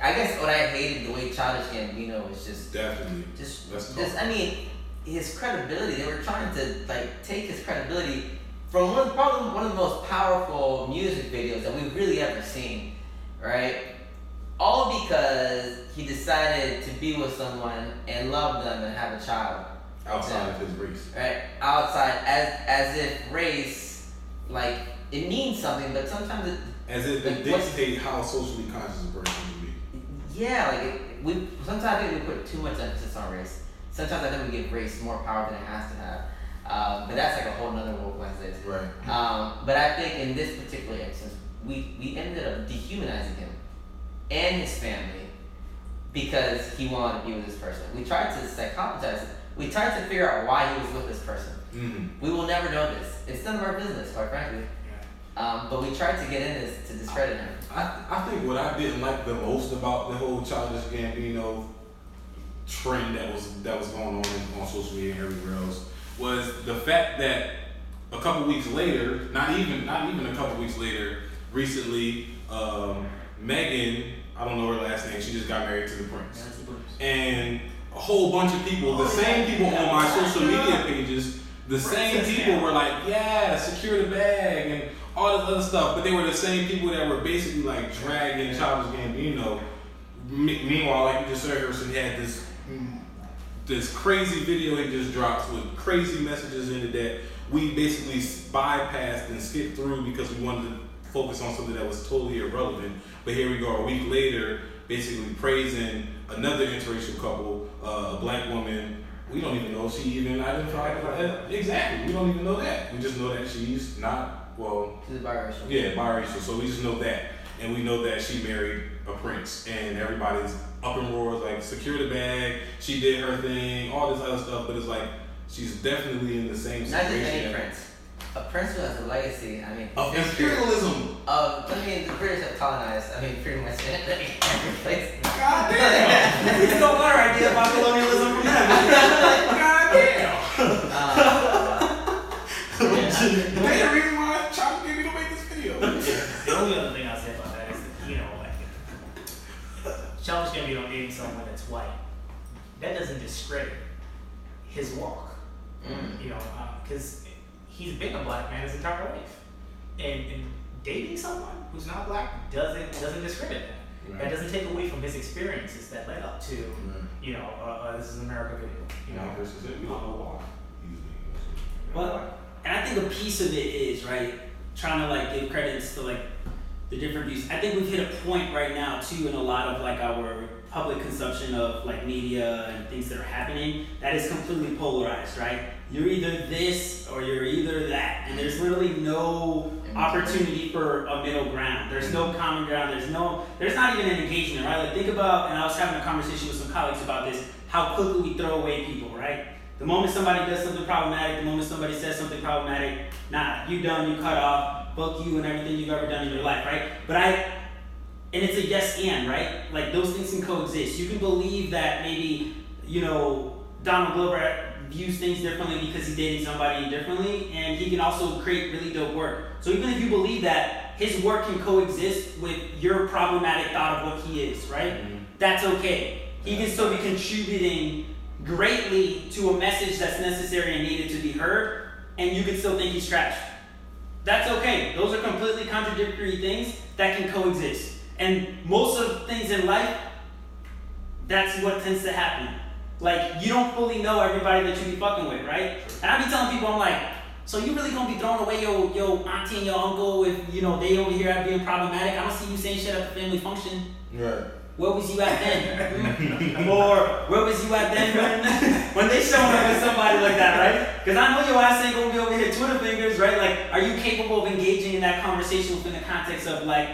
I guess what I hated the way Childish Gambino was just definitely his credibility. They were trying to take his credibility from probably one of the most powerful music videos that we've really ever seen, right? All because he decided to be with someone and love them and have a child outside of his race, right? Outside, as if race it means something, but sometimes as if it dictates how socially conscious a person can be. Yeah, sometimes I think we put too much emphasis on race. Sometimes I think we give race more power than it has to have. But that's a whole nother Woke Wednesdays. Right. But I think in this particular instance, we ended up dehumanizing him and his family because he wanted to be with this person. We tried to psychologize it. We tried to figure out why he was with this person. Mm-hmm. We will never know this. It's none of our business, quite frankly. But we tried to get in this to discredit him. I think what I didn't like the most about the whole Childish Gambino trend that was going on social media and everywhere else was the fact that a couple weeks later, not even a couple weeks later, recently, Megan, I don't know her last name, she just got married to the Prince. And a whole bunch of people, the same people on my social media pages, the same people were like, yeah, secure the bag and all this other stuff, but they were the same people that were basically like dragging Childish Gambino. Meanwhile, like you just said, Harrison had this crazy video he just dropped with crazy messages in it that we basically bypassed and skipped through because we wanted to focus on something that was totally irrelevant. But here we go, a week later, basically praising another interracial couple, a black woman. We don't even know if she even identified. Exactly, we don't even know that. We just know that she's not, well. She's biracial. Yeah, biracial. So we just know that. And we know that she married a prince. And everybody's up in roars, like, secure the bag, she did her thing, all this other stuff. But it's like, she's definitely in the same situation. Not just any prince. A prince who has a legacy, I mean. Of imperialism. The British have colonized, pretty much every place. God damn. We stole our idea about colonialism from them. God damn. They the reason why I tried to get me to make this video. The only other thing I'll say about that is that, Childish Gambino dating someone that's white, that doesn't discredit his walk. Because he's been a black man his entire life, and dating someone who's not black doesn't discredit that. Right. That doesn't take away from his experiences that led up to, this is an America video. Versus it, we don't know why. Well, and I think a piece of it is, right, trying to like give credits to like the different views. I think we've hit a point right now too in a lot of like our public consumption of like media and things that are happening that is completely polarized, right? You're either this or you're either that, and there's literally no opportunity for a middle ground. There's no common ground. There's not even an engagement, right? Like think about, and I was having a conversation with some colleagues about this, how quickly we throw away people, right? The moment somebody does something problematic, the moment somebody says something problematic, nah, you done, you cut off, fuck you and everything you've ever done in your life, right? And it's a yes and, right? Like those things can coexist. You can believe that maybe, Donald Glover views things differently because he's dating somebody differently, and he can also create really dope work. So even if you believe that his work can coexist with your problematic thought of what he is, right? Mm-hmm. That's okay. He can still be contributing greatly to a message that's necessary and needed to be heard, and you can still think he's trash. That's okay. Those are completely contradictory things that can coexist. And most of things in life, that's what tends to happen. Like, you don't fully know everybody that you be fucking with, right? And I be telling people, I'm like, so you really gonna be throwing away your auntie and your uncle if, they over here at being problematic? I don't see you saying shit at the family function. Right. Where was you at then? Or where was you at then when they showing up with somebody like that, right? Because I know your ass ain't gonna be over here Twitter fingers, right? Like, are you capable of engaging in that conversation within the context of like,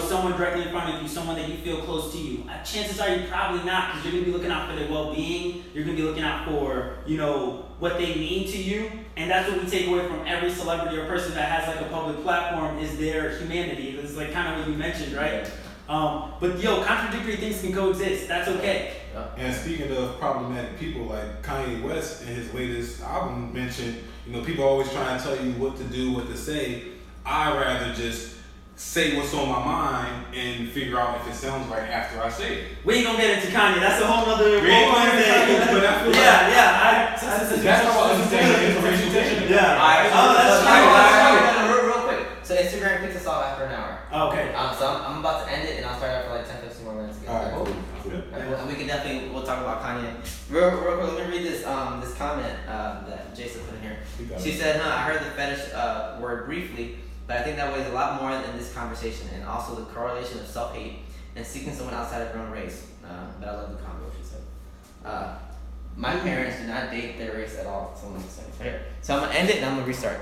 someone directly in front of you, someone that you feel close to you? Chances are you're probably not, because you're gonna be looking out for their well-being. You're gonna be looking out for, what they mean to you. And that's what we take away from every celebrity or person that has like a public platform is their humanity. It's like kind of what you mentioned, right? But contradictory things can coexist. That's okay. And speaking of problematic people, like Kanye West in his latest album mentioned, people always try and tell you what to do, what to say. I'd rather just say what's on my mind and figure out if it sounds right after I say it. We ain't gonna get into Kanye. That's a whole other. But I feel that's how I understand the interracial tension. Yeah. All right. Real quick. So Instagram kicks us off after an hour. Okay. So I'm about to end it, and I'll start out for like 10-15 more minutes again. All right, cool. And we can definitely, we'll talk about Kanye. Real quick, let me read this comment that Jason put in here. She said, I heard the fetish word briefly, but I think that weighs a lot more in this conversation, and also the correlation of self-hate and seeking someone outside of your own race. But I love the combo, she said. My parents do not date their race at all, someone was saying. So I'm going to end it, and I'm going to restart.